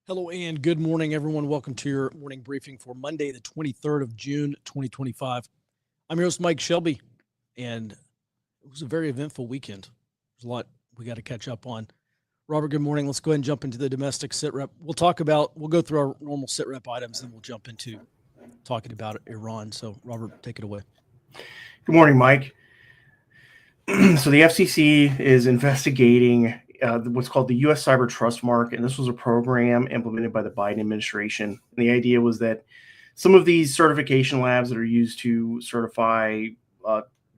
Hello and good morning, everyone. Welcome to your morning briefing for Monday, the 23rd of June, 2025. I'm your host, Mike Shelby, and it was a very eventful weekend. There's a lot we got to catch up on. Robert, good morning. Let's go ahead and jump into the domestic sit rep. We'll go through our normal sit rep items, and we'll jump into talking about Iran. So, Robert, take it away. Good morning, Mike. So the FCC is investigating what's called the U.S. Cyber Trust Mark, and this was a program implemented by the Biden administration. And the idea was that some of these certification labs that are used to certify,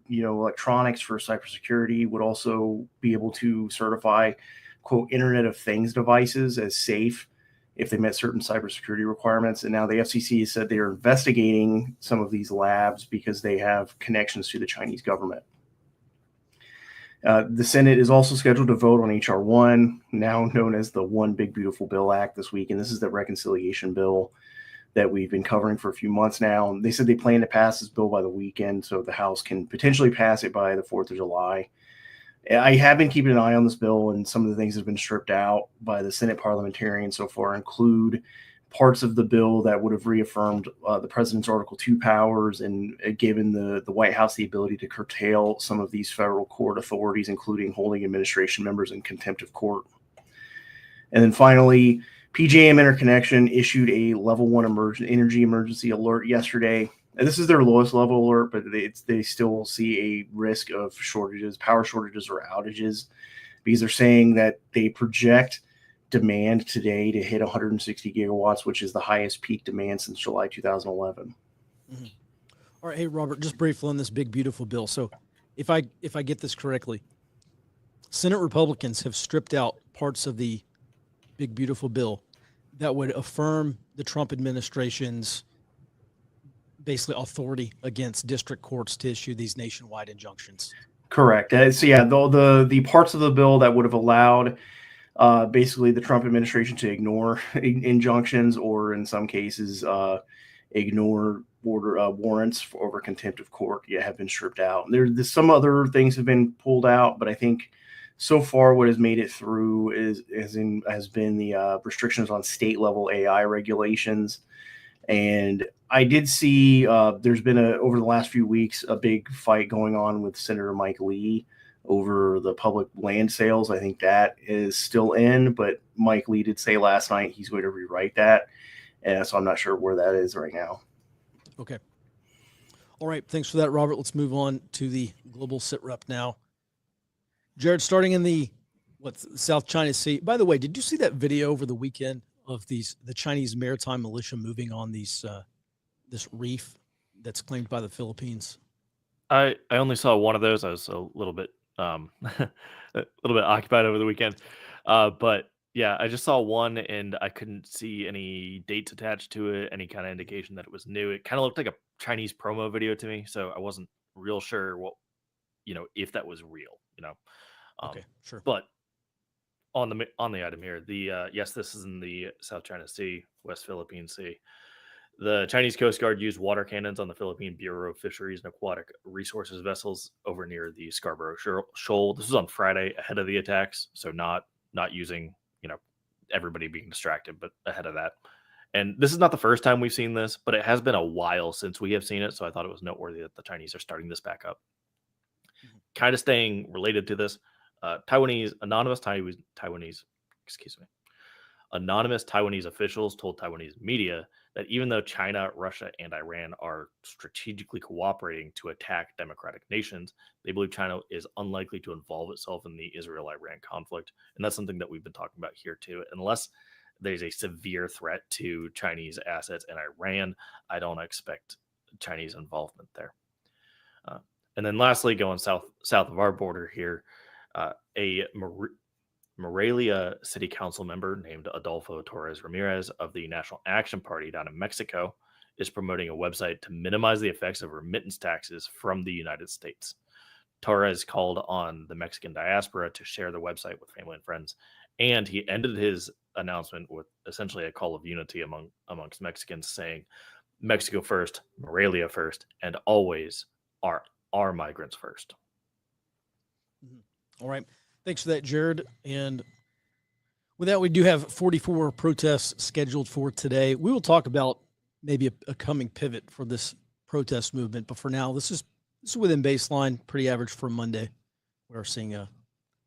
electronics for cybersecurity would also be able to certify, quote, Internet of Things devices as safe if they met certain cybersecurity requirements. And now the FCC said they are investigating some of these labs because they have connections to the Chinese government. The Senate is also scheduled to vote on H.R. 1, now known as the One Big Beautiful Bill Act, this week. And this is the reconciliation bill that we've been covering for a few months now. They said they plan to pass this bill by the weekend, so the House can potentially pass it by the 4th of July. I have been keeping an eye on this bill, and some of the things that have been stripped out by the Senate parliamentarians so far include parts of the bill that would have reaffirmed the president's Article 2 powers and given the White House the ability to curtail some of these federal court authorities, including holding administration members in contempt of court. And then finally, PJM Interconnection issued a level 1 energy emergency alert yesterday. And this is their lowest level alert, but they still see a risk of shortages, power shortages or outages, because they're saying that they project demand today to hit 160 gigawatts, which is the highest peak demand since July 2011. Mm-hmm. All right, hey Robert, just briefly on this big beautiful bill. So, if I get this correctly, Senate Republicans have stripped out parts of the big beautiful bill that would affirm the Trump administration's basically authority against district courts to issue these nationwide injunctions. Correct. So yeah, the parts of the bill that would have allowed basically the Trump administration to ignore injunctions or in some cases ignore warrants over contempt of court have been stripped out. There's some other things have been pulled out, but I think so far what has made it through has been the restrictions on state level AI regulations. And I did see there's been over the last few weeks a big fight going on with Senator Mike Lee over the public land sales. I think that is still in, but Mike Lee did say last night he's going to rewrite that. And so I'm not sure where that is right now. Okay. All right. Thanks for that, Robert. Let's move on to the global sit rep now. Jared, starting in the South China Sea. By the way, did you see that video over the weekend of the Chinese maritime militia moving on this reef that's claimed by the Philippines? I only saw one of those. I was a little bit occupied over the weekend, but yeah, I just saw one, and I couldn't see any dates attached to it, any kind of indication that it was new. It kind of looked like a Chinese promo video to me, so I wasn't real sure if that was real. Okay, sure. But on the item here, yes, this is in the South China Sea, West Philippine Sea. The Chinese Coast Guard used water cannons on the Philippine Bureau of Fisheries and Aquatic Resources vessels over near the Scarborough Shoal. This was on Friday ahead of the attacks, so not using everybody being distracted, but ahead of that. And this is not the first time we've seen this, but it has been a while since we have seen it, so I thought it was noteworthy that the Chinese are starting this back up. Mm-hmm. Kind of staying related to this, anonymous Taiwanese officials told Taiwanese media that even though China, Russia, and Iran are strategically cooperating to attack democratic nations, they believe China is unlikely to involve itself in the Israel-Iran conflict. And that's something that we've been talking about here too. Unless there's a severe threat to Chinese assets in Iran, I don't expect Chinese involvement there. And then lastly, going south of our border here, a Morelia City Council member named Adolfo Torres Ramirez of the National Action Party down in Mexico is promoting a website to minimize the effects of remittance taxes from the United States. Torres called on the Mexican diaspora to share the website with family and friends, and he ended his announcement with essentially a call of unity amongst Mexicans, saying, "Mexico first, Morelia first, and always our migrants first." Mm-hmm. All right. Thanks for that, Jared. And With that, we do have 44 protests scheduled for today. We will talk about maybe a coming pivot for this protest movement, but for now, this is within baseline, pretty average for Monday. We're seeing a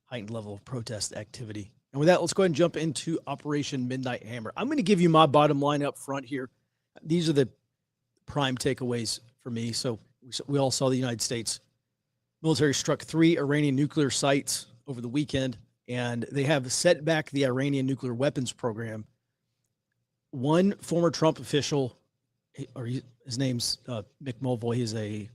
heightened level of protest activity. And with that, let's go ahead and jump into Operation Midnight Hammer. I'm going to give you my bottom line up front here. These are the prime takeaways for me. So we all saw the United States military struck 3 Iranian nuclear sites over the weekend, and they have set back the Iranian nuclear weapons program. One former Trump official, his name's Mick Mulvoy. He's a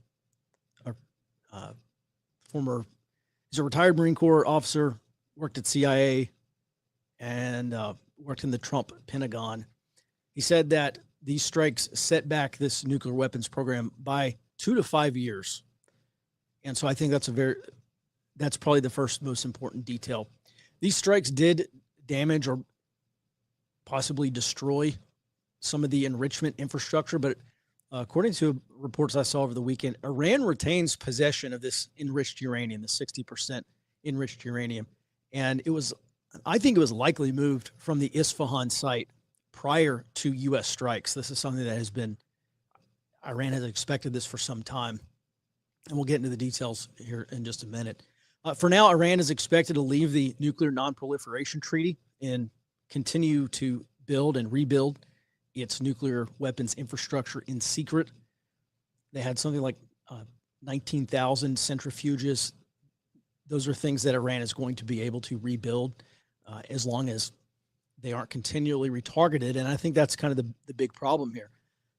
retired Marine Corps officer, worked at CIA, and worked in the Trump Pentagon. He said that these strikes set back this nuclear weapons program by 2 to 5 years. And so I think that's probably the first most important detail. These strikes did damage or possibly destroy some of the enrichment infrastructure, but according to reports I saw over the weekend, Iran retains possession of this enriched uranium, the 60% enriched uranium. And I think it was likely moved from the Isfahan site prior to U.S. strikes. This is something that Iran has expected this for some time. And we'll get into the details here in just a minute. For now, Iran is expected to leave the Nuclear Non-Proliferation Treaty and continue to build and rebuild its nuclear weapons infrastructure in secret. They had something like 19,000 centrifuges. Those are things that Iran is going to be able to rebuild as long as they aren't continually retargeted. And I think that's kind of the big problem here.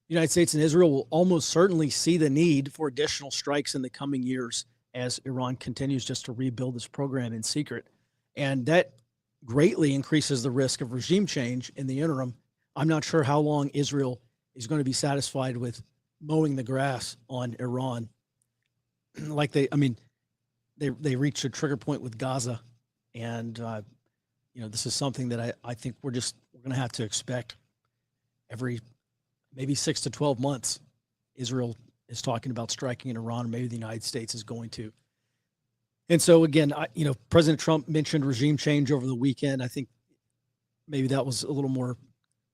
The United States and Israel will almost certainly see the need for additional strikes in the coming years as Iran continues just to rebuild this program in secret. And that greatly increases the risk of regime change in the interim. I'm not sure how long Israel is going to be satisfied with mowing the grass on Iran. They reached a trigger point with Gaza. And, this is something that I think we're going to have to expect every maybe 6 to 12 months. Israel is talking about striking in Iran, or maybe the United States is going to. And so again, President Trump mentioned regime change over the weekend. I think maybe that was a little more,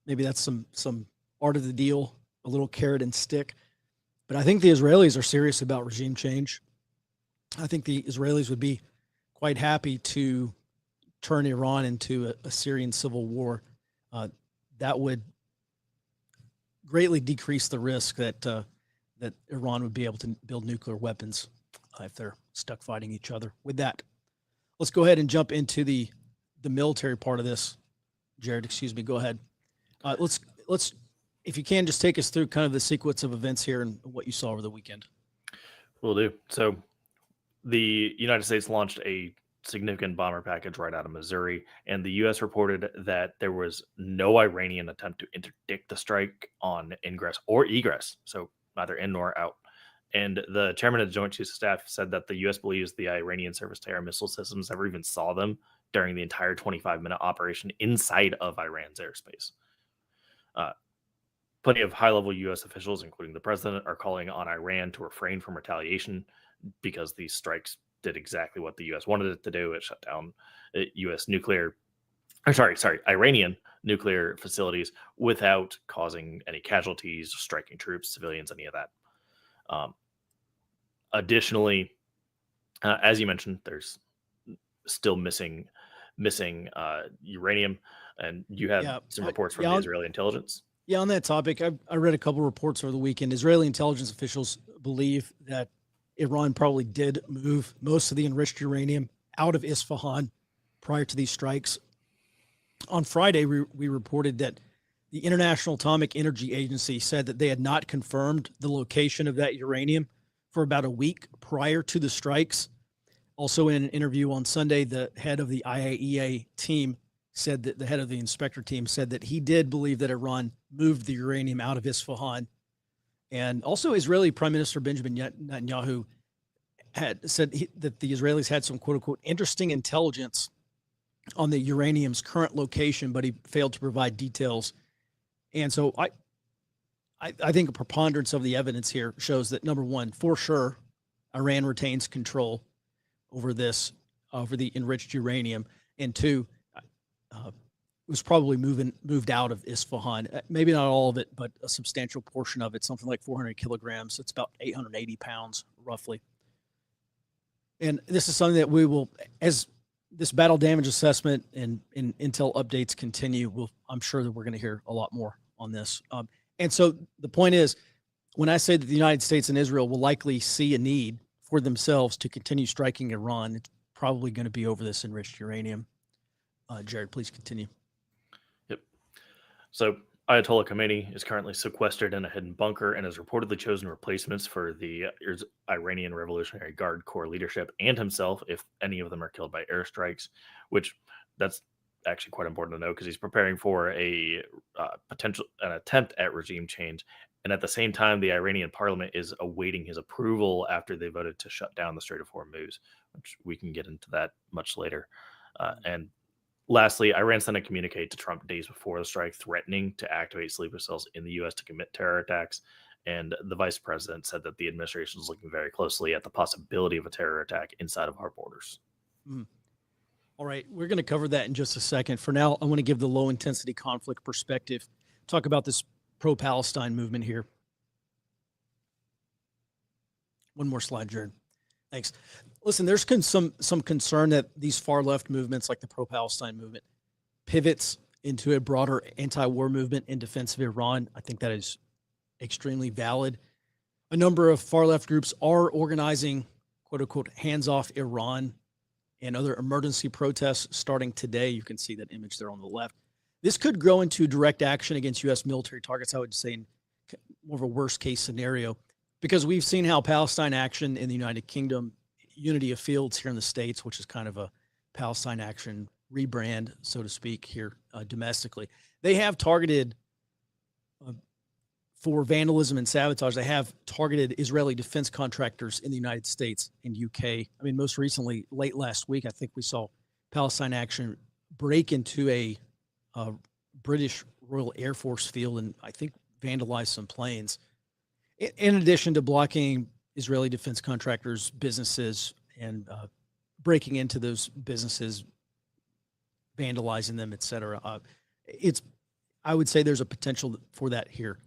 maybe that's some art of the deal, a little carrot and stick. But I think the Israelis are serious about regime change. I think the Israelis would be quite happy to turn Iran into a Syrian civil war. That would greatly decrease the risk that Iran would be able to build nuclear weapons if they're stuck fighting each other. With that, let's go ahead and jump into the military part of this. Jared, excuse me, go ahead. Let's if you can, just take us through kind of the sequence of events here and what you saw over the weekend. Will do. So the United States launched a significant bomber package right out of Missouri, and the U.S. reported that there was no Iranian attempt to interdict the strike on ingress or egress, so neither in nor out. And the chairman of the Joint Chiefs of Staff said that the U.S. believes the Iranian surface-to-air missile systems never even saw them during the entire 25-minute operation inside of Iran's airspace. Plenty of high-level U.S. officials, including the president, are calling on Iran to refrain from retaliation because these strikes did exactly what the U.S. wanted it to do. It shut down Iranian nuclear facilities without causing any casualties, striking troops, civilians, any of that. Additionally, as you mentioned, there's still missing uranium, and you have some reports from the Israeli intelligence. Yeah, on that topic, I read a couple reports over the weekend. Israeli intelligence officials believe that Iran probably did move most of the enriched uranium out of Isfahan prior to these strikes. On Friday, we reported that the International Atomic Energy Agency said that they had not confirmed the location of that uranium for about a week prior to the strikes. Also, in an interview on Sunday, the head of the IAEA team said that the head of the inspector team said that he did believe that Iran moved the uranium out of Isfahan. And also Israeli Prime Minister Benjamin Netanyahu had said that the Israelis had some quote unquote interesting intelligence on the uranium's current location, but he failed to provide details. And so I think a preponderance of the evidence here shows that, number one, for sure, Iran retains control over the enriched uranium. And two, was probably moved out of Isfahan. Maybe not all of it, but a substantial portion of it, something like 400 kilograms. It's about 880 pounds, roughly. And this is something that we will, as this battle damage assessment and intel updates continue, I'm sure that we're going to hear a lot more on this. And so the point is, when I say that the United States and Israel will likely see a need for themselves to continue striking Iran, it's probably going to be over this enriched uranium. Jared, please continue. Yep. So Ayatollah Khomeini is currently sequestered in a hidden bunker and has reportedly chosen replacements for the Iranian Revolutionary Guard Corps leadership and himself if any of them are killed by airstrikes, which that's actually quite important to know because he's preparing for an attempt at regime change. And at the same time, the Iranian parliament is awaiting his approval after they voted to shut down the Strait of Hormuz, which we can get into that much later. And lastly, Iran sent a communique to Trump days before the strike threatening to activate sleeper cells in the U.S. to commit terror attacks. And the vice president said that the administration is looking very closely at the possibility of a terror attack inside of our borders. All right, we're going to cover that in just a second. For now, I want to give the low-intensity conflict perspective, talk about this pro-Palestine movement here. One more slide, Jared. Thanks. Listen, there's some concern that these far-left movements like the pro-Palestine movement pivots into a broader anti-war movement in defense of Iran. I think that is extremely valid. A number of far-left groups are organizing, quote-unquote, hands-off Iran and other emergency protests starting today. You can see that image there on the left. This could grow into direct action against U.S. military targets, I would say, in more of a worst-case scenario, because we've seen how Palestine Action in the United Kingdom, Unity of Fields here in the States, which is kind of a Palestine Action rebrand, so to speak, here domestically, they have targeted for vandalism and sabotage. They have targeted Israeli defense contractors in the United States and UK. I mean, most recently, late last week, I think we saw Palestine Action break into a British Royal Air Force field and I think vandalize some planes. In addition to blocking Israeli defense contractors' businesses and breaking into those businesses, vandalizing them, etc. I would say there's a potential for that here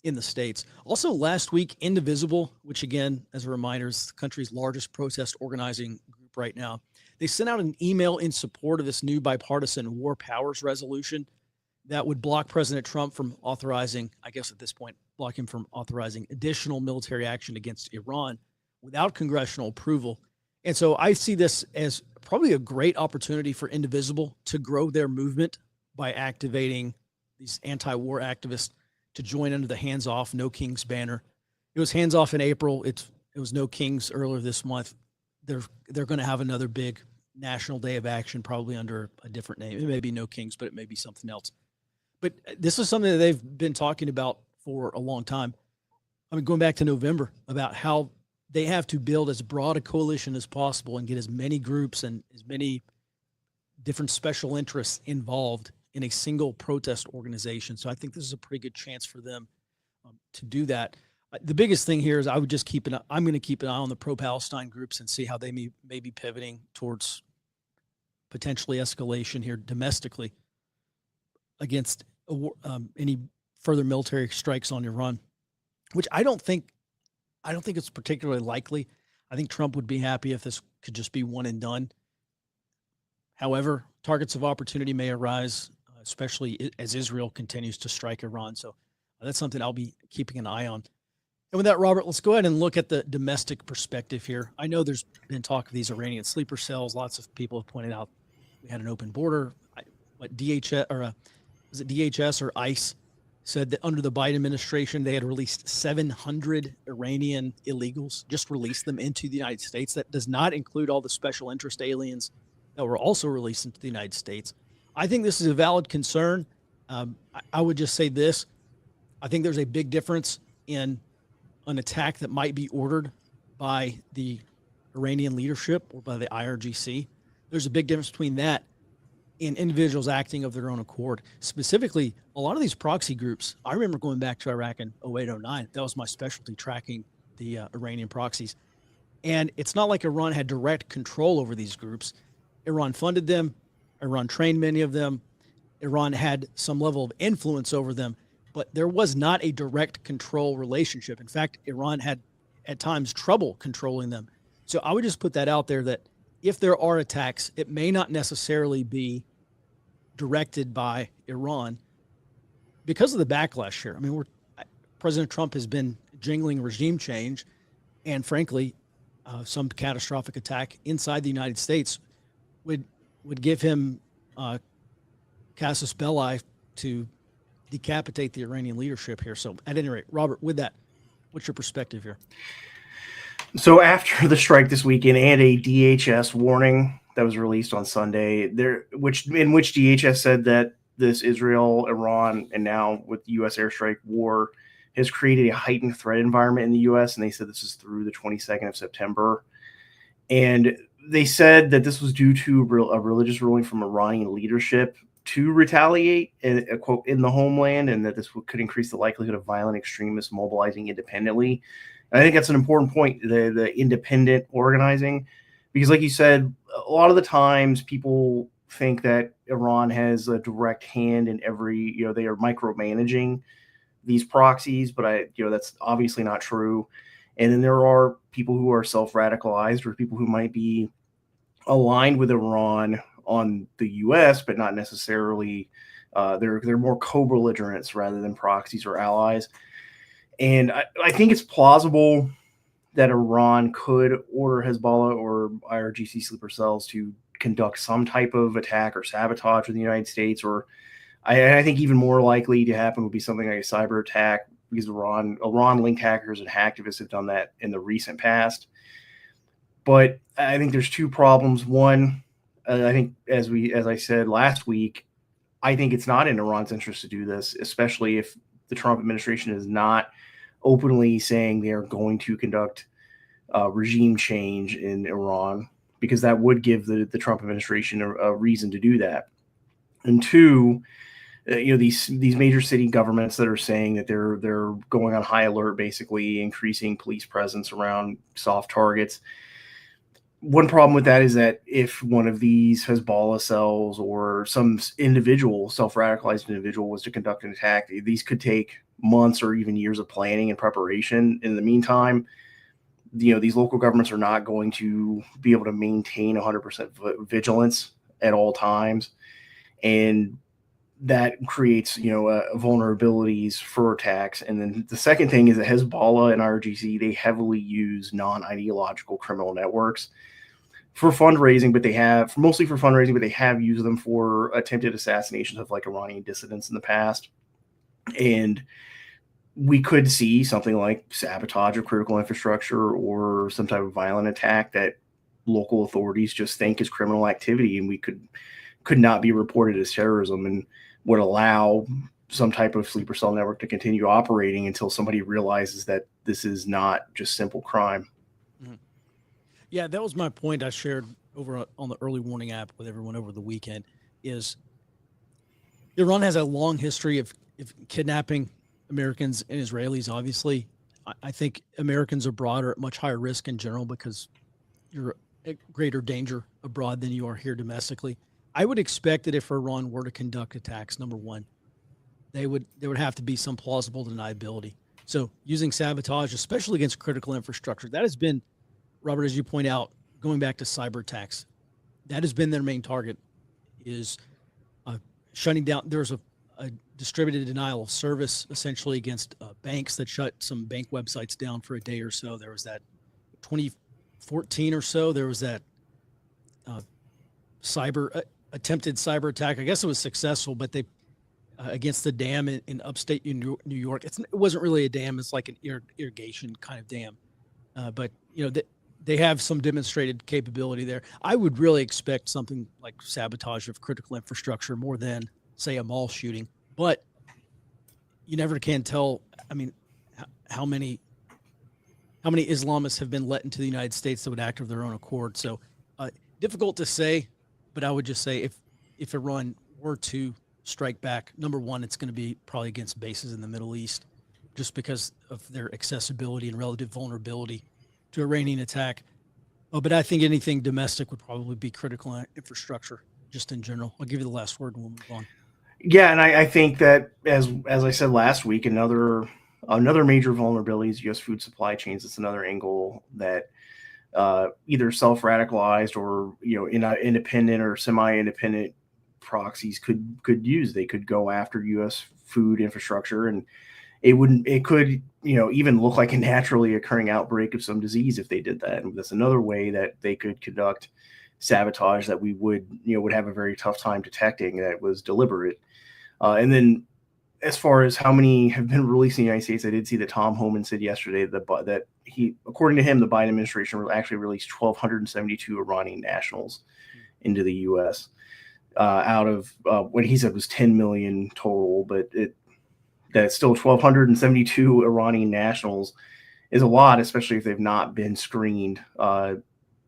in the States. Also, last week, Indivisible, which again, as a reminder, is the country's largest protest organizing group right now, they sent out an email in support of this new bipartisan war powers resolution that would block President Trump from authorizing, I guess at this point, block him from authorizing additional military action against Iran without congressional approval. And so I see this as probably a great opportunity for Indivisible to grow their movement by activating these anti-war activists to join under the Hands Off, No Kings banner. It was Hands Off in April. It was No Kings earlier this month. They're going to have another big national day of action, probably under a different name. It may be No Kings, but it may be something else. But this is something that they've been talking about for a long time. I mean, going back to November, about how they have to build as broad a coalition as possible and get as many groups and as many different special interests involved in a single protest organization. So I think this is a pretty good chance for them to do that. The biggest thing here is I would just I'm going to keep an eye on the pro-Palestine groups and see how they may be pivoting towards potentially escalation here domestically against any further military strikes on Iran, which I don't think it's particularly likely. I think Trump would be happy if this could just be one and done. However, targets of opportunity may arise, especially as Israel continues to strike Iran. So that's something I'll be keeping an eye on. And with that, Robert, let's go ahead and look at the domestic perspective here. I know there's been talk of these Iranian sleeper cells. Lots of people have pointed out we had an open border. Was it DHS or ICE said that under the Biden administration, they had released 700 Iranian illegals, just released them into the United States. That does not include all the special interest aliens that were also released into the United States. I think this is a valid concern. I would just say this. I think there's a big difference in an attack that might be ordered by the Iranian leadership or by the IRGC. There's a big difference between that and individuals acting of their own accord. Specifically, a lot of these proxy groups, I remember going back to Iraq in 08, 09. That was my specialty, tracking the Iranian proxies. And it's not like Iran had direct control over these groups. Iran funded them. Iran trained many of them. Iran had some level of influence over them, but there was not a direct control relationship. In fact, Iran had at times trouble controlling them. So I would just put that out there that if there are attacks, it may not necessarily be directed by Iran because of the backlash here. I mean, President Trump has been jingling regime change, and frankly, some catastrophic attack inside the United States would give him casus belli to decapitate the Iranian leadership here. So at any rate, Robert, with that, what's your perspective here? So after the strike this weekend and a DHS warning that was released on Sunday, in which DHS said that this Israel, Iran, and now with the U.S. airstrike war has created a heightened threat environment in the U.S., and they said this is through the 22nd of September. And they said that this was due to a religious ruling from Iranian leadership to retaliate, quote, in the homeland, and that this could increase the likelihood of violent extremists mobilizing independently. And I think that's an important point, the independent organizing, because like you said, a lot of the times people think that Iran has a direct hand in every, they are micromanaging these proxies, but that's obviously not true. And then there are people who are self-radicalized or people who might be aligned with Iran on the U.S., but not necessarily, they're more co-belligerents rather than proxies or allies. And I think it's plausible that Iran could order Hezbollah or IRGC sleeper cells to conduct some type of attack or sabotage in the United States, or I think even more likely to happen would be something like a cyber attack, because Iran-linked hackers and hacktivists have done that in the recent past. But I think there's two problems. One, I think as I said last week, I think it's not in Iran's interest to do this, especially if the Trump administration is not openly saying they are going to conduct regime change in Iran, because that would give the Trump administration a reason to do that. And two, these major city governments that are saying that they're going on high alert, basically increasing police presence around soft targets. One problem with that is that if one of these Hezbollah cells or some individual, self-radicalized individual was to conduct an attack, these could take months or even years of planning and preparation. In the meantime, these local governments are not going to be able to maintain 100% vigilance at all times. And that creates, vulnerabilities for attacks. And then the second thing is that Hezbollah and IRGC, they heavily use non-ideological criminal networks for fundraising, but they have used them for attempted assassinations of like Iranian dissidents in the past. And we could see something like sabotage of critical infrastructure or some type of violent attack that local authorities just think is criminal activity, and we could not be reported as terrorism, and would allow some type of sleeper cell network to continue operating until somebody realizes that this is not just simple crime. Mm-hmm. Yeah, that was my point I shared over on the early warning app with everyone over the weekend, is Iran has a long history of kidnapping Americans and Israelis. Obviously, I think Americans abroad are at much higher risk in general because you're at greater danger abroad than you are here domestically. I would expect that if Iran were to conduct attacks, number one, there would have to be some plausible deniability. So using sabotage, especially against critical infrastructure, that has been, Robert, as you point out, going back to cyber attacks, that has been their main target, is shutting down. There's a distributed denial of service essentially against banks that shut some bank websites down for a day or so. There was that 2014 or so, there was that attempted cyber attack. I guess it was successful, but they against the dam in upstate New York. It wasn't really a dam. It's like an irrigation kind of dam. But they have some demonstrated capability there. I would really expect something like sabotage of critical infrastructure more than, say, a mall shooting. But you never can tell. I mean, how many Islamists have been let into the United States that would act of their own accord? So difficult to say, but I would just say if Iran were to strike back, number one, it's going to be probably against bases in the Middle East, just because of their accessibility and relative vulnerability to Iranian attack. But I think anything domestic would probably be critical infrastructure, just in general. I'll give you the last word and we'll move on. Yeah, and I think that as I said last week, another major vulnerability is U.S. food supply chains. It's another angle that either self-radicalized or independent or semi-independent proxies could use. They could go after U.S. food infrastructure, and it could even look like a naturally occurring outbreak of some disease if they did that. And that's another way that they could conduct sabotage that we would have a very tough time detecting that was deliberate. And then as far as how many have been released in the United States, I did see that Tom Homan said yesterday that according to him, the Biden administration actually released 1,272 Iranian nationals into the U.S. Out of what he said was 10 million total, but that's still 1,272 Iranian nationals is a lot, especially if they've not been screened.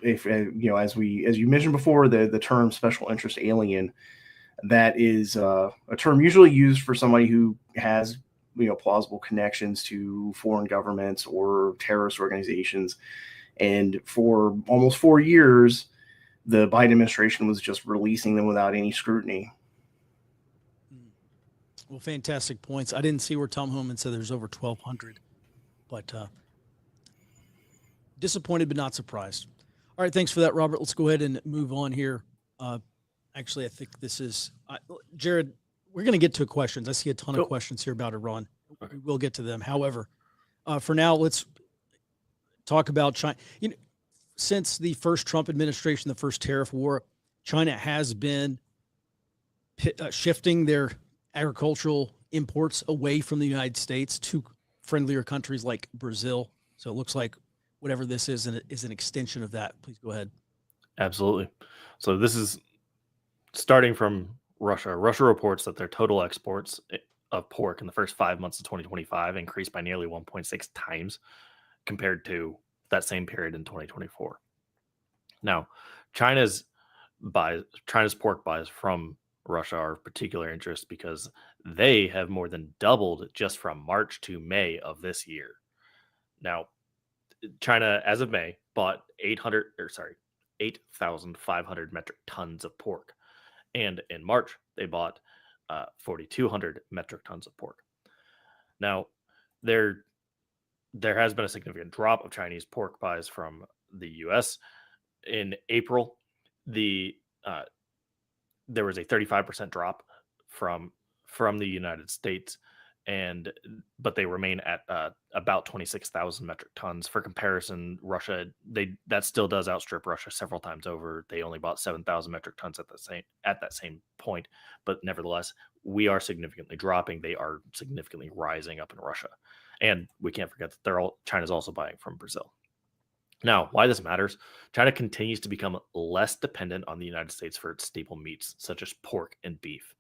If as you mentioned before, the term special interest alien, that is a term usually used for somebody who has plausible connections to foreign governments or terrorist organizations. And for almost 4 years, the Biden administration was just releasing them without any scrutiny. Well, fantastic points. I didn't see where Tom Homan said there's over 1,200, but disappointed but not surprised. All right, thanks for that, Robert. Let's go ahead and move on here. Actually, I think this is Jared. We're going to get to questions. I see a ton of questions here about Iran. Okay. We'll get to them. However, for now, let's talk about China. Since the first Trump administration, the first tariff war, China has been shifting their agricultural imports away from the United States to friendlier countries like Brazil. So it looks like whatever this is an extension of that. Please go ahead. Absolutely. So this is starting from Russia. Russia reports that their total exports of pork in the first 5 months of 2025 increased by nearly 1.6 times compared to that same period in 2024. Now, China's pork buys from Russia are of particular interest because they have more than doubled just from March to May of this year. Now, China, as of May, bought 8,500 metric tons of pork. And in March, they bought 4,200 metric tons of pork. Now, there has been a significant drop of Chinese pork buys from the U.S. In April. There was a 35% drop from the United States, but they remain at about 26,000 metric tons. For comparison, Russia that still does outstrip Russia several times over. They only bought 7,000 metric tons at that same point, but nevertheless, we are significantly dropping. They are significantly rising up in Russia, and we can't forget that China's also buying from Brazil. Now, why this matters, China continues to become less dependent on the United States for its staple meats, such as pork and beef.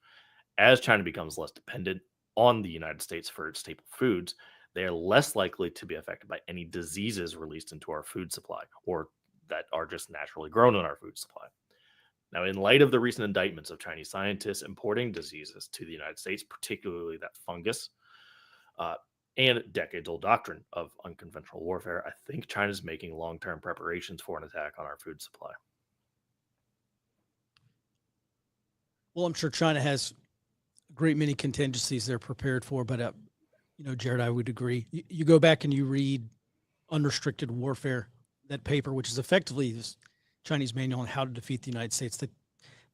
As China becomes less dependent on the United States for its staple foods, they are less likely to be affected by any diseases released into our food supply or that are just naturally grown in our food supply. Now, in light of the recent indictments of Chinese scientists importing diseases to the United States, particularly that fungus, and decades-old doctrine of unconventional warfare, I think China's making long-term preparations for an attack on our food supply. Well, I'm sure China has a great many contingencies they're prepared for, but Jared, I would agree. You go back and you read Unrestricted Warfare, that paper, which is effectively this Chinese manual on how to defeat the United States.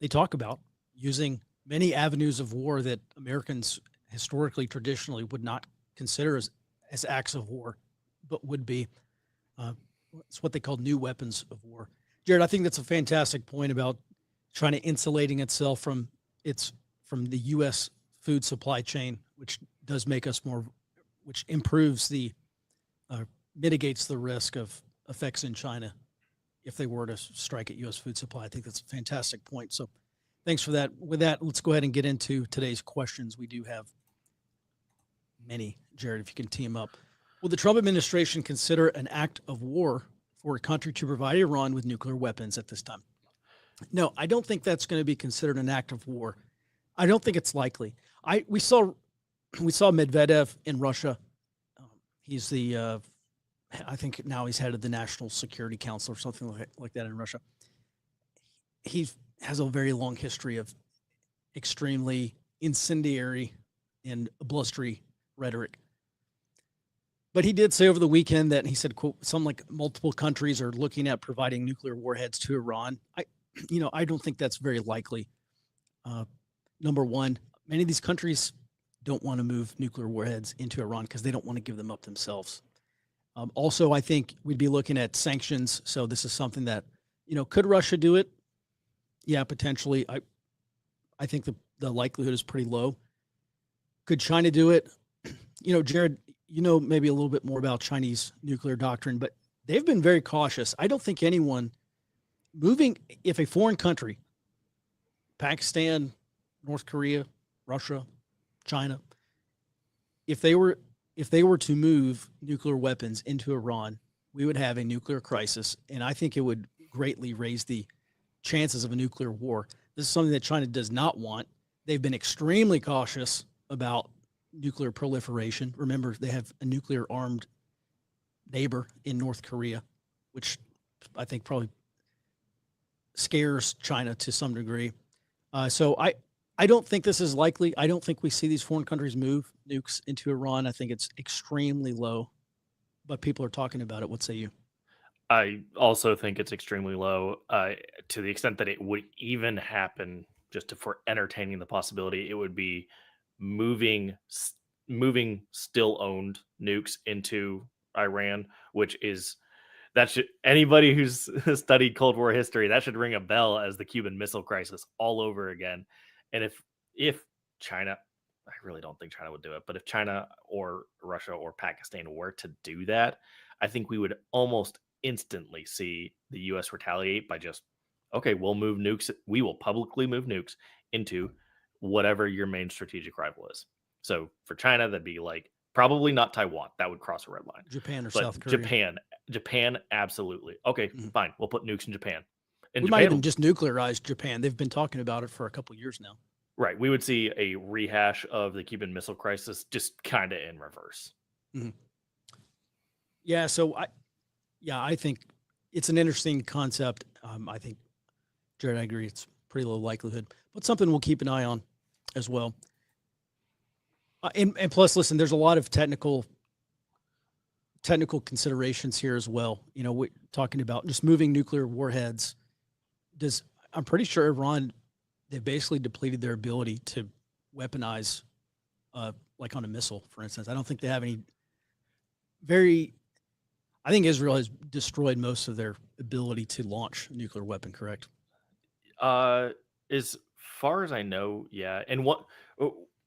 They talk about using many avenues of war that Americans historically, traditionally would not consider as acts of war, but would be. It's what they call new weapons of war. Jared, I think that's a fantastic point about China insulating itself from the U.S. food supply chain, which does make us which improves mitigates the risk of effects in China if they were to strike at U.S. food supply. I think that's a fantastic point. So thanks for that. With that, let's go ahead and get into today's questions. We do have many. Jared, if you can team up. Will the Trump administration consider an act of war for a country to provide Iran with nuclear weapons at this time? No, I don't think that's going to be considered an act of war. I don't think it's likely. We saw Medvedev in Russia. He's I think now he's head of the National Security Council or something like that in Russia. He has a very long history of extremely incendiary and blustery rhetoric. But he did say over the weekend that he said, quote, some like multiple countries are looking at providing nuclear warheads to Iran. I don't think that's very likely. Number one, many of these countries don't want to move nuclear warheads into Iran because they don't want to give them up themselves. Also, I think we'd be looking at sanctions. So this is something that, could Russia do it? Yeah, potentially. I think the likelihood is pretty low. Could China do it? Jared, maybe a little bit more about Chinese nuclear doctrine, but they've been very cautious. I don't think anyone moving, if a foreign country, Pakistan, North Korea, Russia, China, if they were to move nuclear weapons into Iran, we would have a nuclear crisis, and I think it would greatly raise the chances of a nuclear war. This is something that China does not want. They've been extremely cautious about nuclear proliferation. Remember, they have a nuclear armed neighbor in North Korea, which I think probably scares China to some degree. So I don't think this is likely. I don't think we see these foreign countries move nukes into Iran. I think it's extremely low, but people are talking about it. What say you? I also think it's extremely low, to the extent that it would even happen. Just for entertaining the possibility, it would be moving still owned nukes into Iran, which is anybody who's studied Cold War history, that should ring a bell as the Cuban Missile Crisis all over again. And if China, I really don't think China would do it, but if China or Russia or Pakistan were to do that, I think we would almost instantly see the U.S. retaliate by just, okay, we'll move nukes. We will publicly move nukes into whatever your main strategic rival is. So for China, that'd be like probably not Taiwan. That would cross a red line. Japan or But South Korea. Japan, absolutely. Okay, fine. We'll put nukes in Japan. And we might even just nuclearize Japan. They've been talking about it for a couple of years now. Right. We would see a rehash of the Cuban Missile Crisis, just kind of in reverse. Mm-hmm. Yeah. So I think it's an interesting concept. I think, Jared, I agree. It's pretty low likelihood, but something we'll keep an eye on as well. And plus, listen, there's a lot of technical considerations here as well. We're talking about just moving nuclear warheads. I'm pretty sure Iran, they've basically depleted their ability to weaponize, like on a missile, for instance. I don't think they have any I think Israel has destroyed most of their ability to launch a nuclear weapon, correct? As far as I know, yeah. And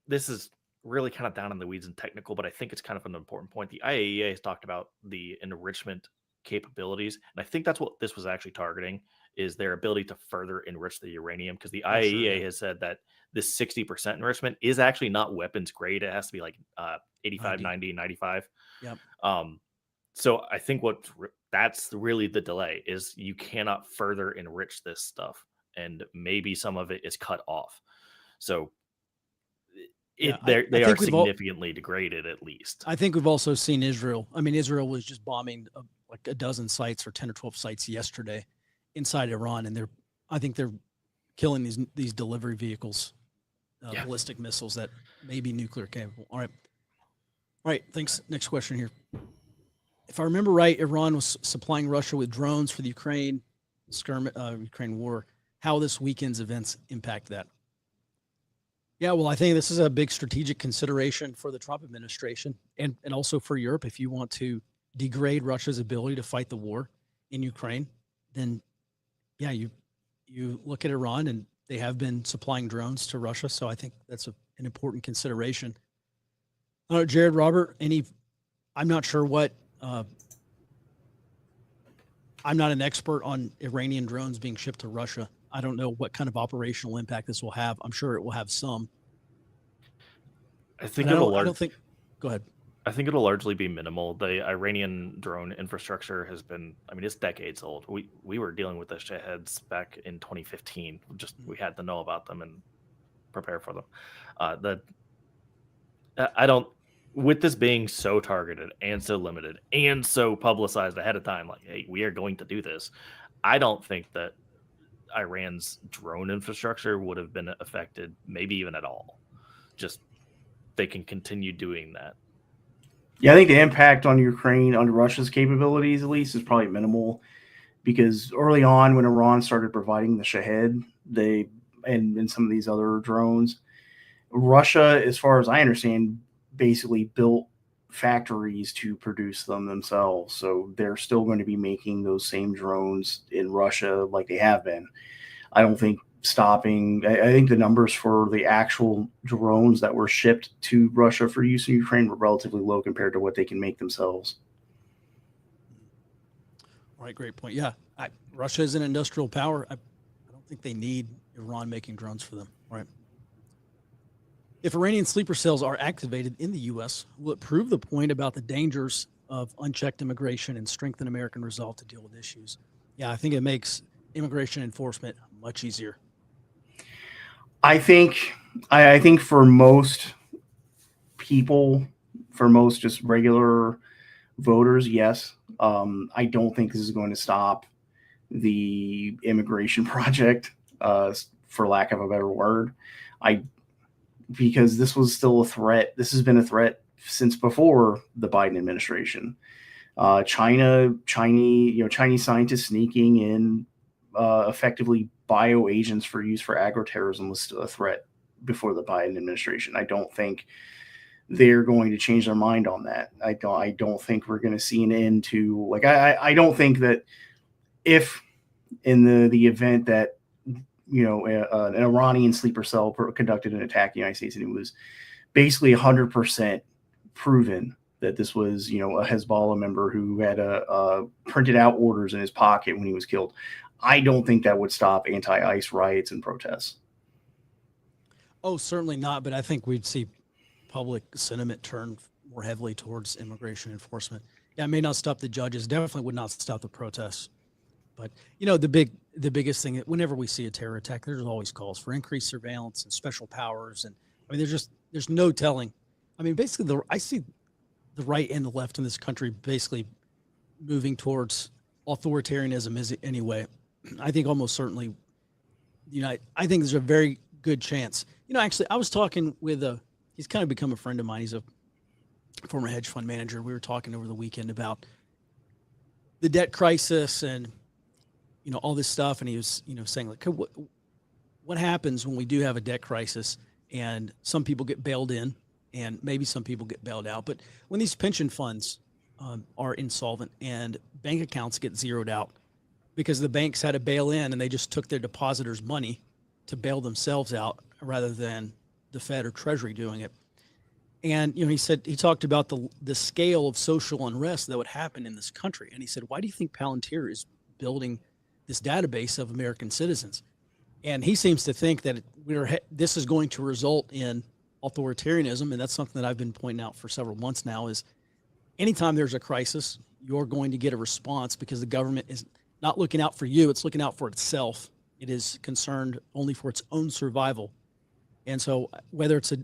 this is really kind of down in the weeds and technical, but I think it's kind of an important point. The IAEA has talked about the enrichment capabilities, and I think that's what this was actually targeting, is their ability to further enrich the uranium, because the IAEA has said that this 60% enrichment is actually not weapons grade. It has to be like 85, 90, 95. Yep. So I think that's really the delay, is you cannot further enrich this stuff, and maybe some of it is cut off. So they are significantly degraded, at least. I think we've also seen Israel. I mean, Israel was just bombing like a dozen sites or 10 or 12 sites yesterday inside Iran, and I think they're killing these delivery vehicles, ballistic missiles that may be nuclear capable. All right. Thanks. Next question here. If I remember right, Iran was supplying Russia with drones for the Ukraine war. How this weekend's events impact that? Yeah, well, I think this is a big strategic consideration for the Trump administration and also for Europe. If you want to degrade Russia's ability to fight the war in Ukraine, then yeah, you look at Iran, and they have been supplying drones to Russia. So I think that's an important consideration. I don't know, Jared, Robert, I'm not sure what, I'm not an expert on Iranian drones being shipped to Russia. I don't know what kind of operational impact this will have. I'm sure it will have some. I think go ahead. I think it'll largely be minimal. The Iranian drone infrastructure has been, it's decades old. We were dealing with the Shaheeds back in 2015. We had to know about them and prepare for them. With this being so targeted and so limited and so publicized ahead of time, like, hey, we are going to do this, I don't think that Iran's drone infrastructure would have been affected, maybe even at all. just they can continue doing that. Yeah, I think the impact on Ukraine, on Russia's capabilities at least, is probably minimal, because early on when Iran started providing the Shahed, and some of these other drones, Russia, as far as I understand, basically built factories to produce them themselves. So they're still going to be making those same drones in Russia like they have been. I don't think stopping. I think the numbers for the actual drones that were shipped to Russia for use in Ukraine were relatively low compared to what they can make themselves. Right, great point. Yeah, Russia is an industrial power. I don't think they need Iran making drones for them. Right. If Iranian sleeper cells are activated in the U.S., will it prove the point about the dangers of unchecked immigration and strengthen American resolve to deal with issues? Yeah, I think it makes immigration enforcement much easier. I think for most people, for most just regular voters, yes. I don't think this is going to stop the immigration project, for lack of a better word. Because this was still a threat. This has been a threat since before the Biden administration. Chinese scientists sneaking in effectively bio agents for use for agroterrorism was still a threat before the Biden administration. I don't think they're going to change their mind on that. I don't think we're going to see an end to, like, I don't think that if in the event that an Iranian sleeper cell conducted an attack in the United States, and it was basically 100% proven that this was, a Hezbollah member who had printed out orders in his pocket when he was killed. I don't think that would stop anti-ICE riots and protests. Oh, certainly not. But I think we'd see public sentiment turn more heavily towards immigration enforcement. Yeah, it may not stop the judges. Definitely would not stop the protests. But the biggest thing, whenever we see a terror attack, there's always calls for increased surveillance and special powers. And I mean, there's no telling. I mean, basically, I see the right and the left in this country basically moving towards authoritarianism anyway. I think almost certainly, I think there's a very good chance. Actually, I was talking with he's kind of become a friend of mine. He's a former hedge fund manager. We were talking over the weekend about the debt crisis and all this stuff, and he was saying, like, what happens when we do have a debt crisis and some people get bailed in and maybe some people get bailed out, but when these pension funds are insolvent and bank accounts get zeroed out because the banks had to bail in and they just took their depositors' money to bail themselves out rather than the Fed or Treasury doing it. And he talked about the scale of social unrest that would happen in this country, and he said, why do you think Palantir is building this database of American citizens? And he seems to think that this is going to result in authoritarianism. And that's something that I've been pointing out for several months now, is anytime there's a crisis, you're going to get a response because the government is not looking out for you. It's looking out for itself. It is concerned only for its own survival. And so whether it's a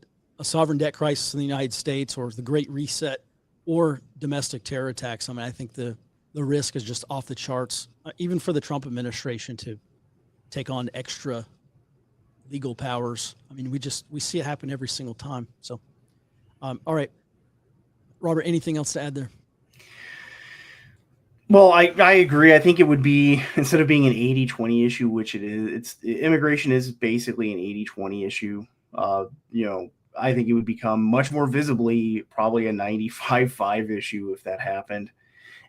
sovereign debt crisis in the United States or the Great Reset or domestic terror attacks, I mean, I think the risk is just off the charts, even for the Trump administration to take on extra legal powers. I mean, we see it happen every single time. So, all right, Robert, anything else to add there? Well, I agree. I think it would be, instead of being an 80-20 issue, which it is, immigration is basically an 80-20 issue. I think it would become much more visibly probably a 95-5 issue if that happened.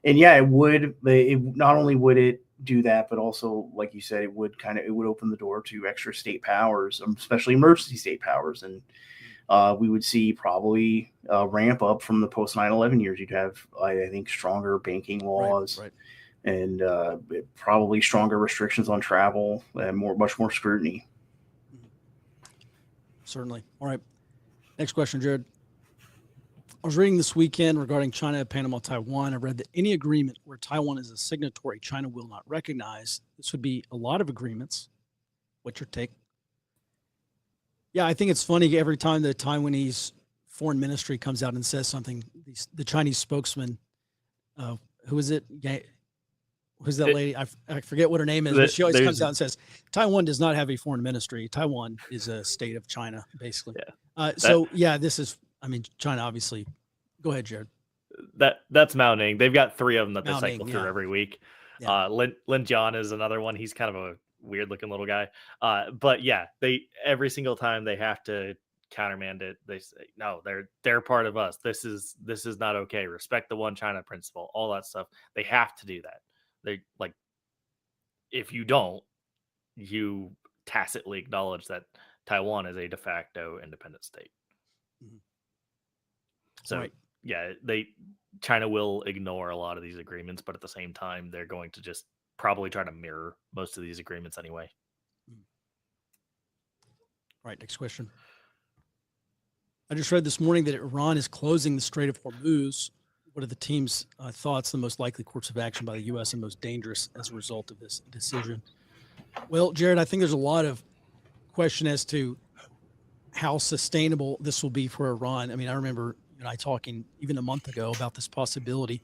And yeah, it would. Not only would it do that, but also, like you said, it would open the door to extra state powers, especially emergency state powers. And we would see probably a ramp up from the post 9/11 years. You'd have, I think, stronger banking laws, right. And probably stronger restrictions on travel and much more scrutiny. Certainly. All right. Next question, Jared. I was reading this weekend regarding China, Panama, Taiwan. I read that any agreement where Taiwan is a signatory, China will not recognize. This would be a lot of agreements. What's your take? Yeah, I think it's funny every time the Taiwanese foreign ministry comes out and says something, the Chinese spokesman, who is it? who's that lady? I forget what her name is, but she always comes out and says Taiwan does not have a foreign ministry. Taiwan is a state of China, basically. Yeah. This is. I mean, China obviously. Go ahead, Jared. That's mounting. They've got 3 of them that they Mounting, cycle through every week. Yeah. Lin Jian is another one. He's kind of a weird looking little guy. But yeah, they every single time they have to countermand it, they say no, they're part of us. This is not okay. Respect the one China principle, all that stuff. They have to do that. They like if you don't, you tacitly acknowledge that Taiwan is a de facto independent state. Mhm. So Right. yeah, China will ignore a lot of these agreements, but at the same time, they're going to just probably try to mirror most of these agreements anyway. Right. Next question. I just read this morning that Iran is closing the Strait of Hormuz. What are the team's thoughts, the most likely course of action by the U.S. and most dangerous as a result of this decision? Well, Jared, I think there's a lot of question as to how sustainable this will be for Iran. I mean, I remember I talking even a month ago about this possibility.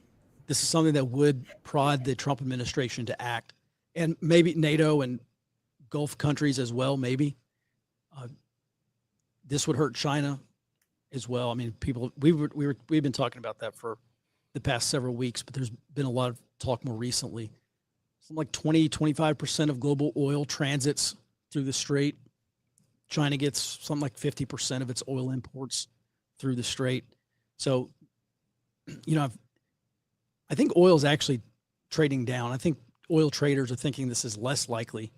This is something that would prod the Trump administration to act, and maybe NATO and Gulf countries as well. Maybe this would hurt China as well. I mean, we've been talking about that for the past several weeks, but there's been a lot of talk more recently. Something like 25% of global oil transits through the strait. China gets something like 50% of its oil imports through the strait. So, I think oil is actually trading down. I think oil traders are thinking this is less likely,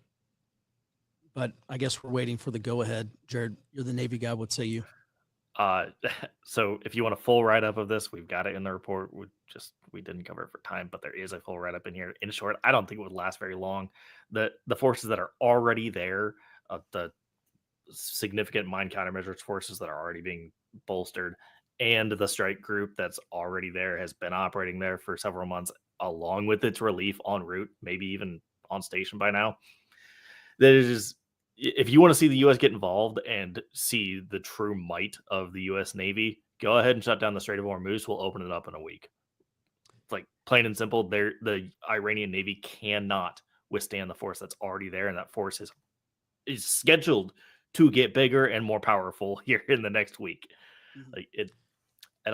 but I guess we're waiting for the go ahead. Jared, you're the Navy guy. What say you? So if you want a full write-up of this, we've got it in the report. We didn't cover it for time, but there is a full write-up in here. In short, I don't think it would last very long. The forces that are already there, the significant mine countermeasures forces that are already being bolstered, and the strike group that's already there has been operating there for several months, along with its relief en route, maybe even on station by now. That is, if you want to see the U.S. get involved and see the true might of the U.S. Navy, go ahead and shut down the Strait of Hormuz. We'll open it up in a week. It's like plain and simple. The Iranian Navy cannot withstand the force that's already there, and that force is scheduled to get bigger and more powerful here in the next week. Mhm. Like it, I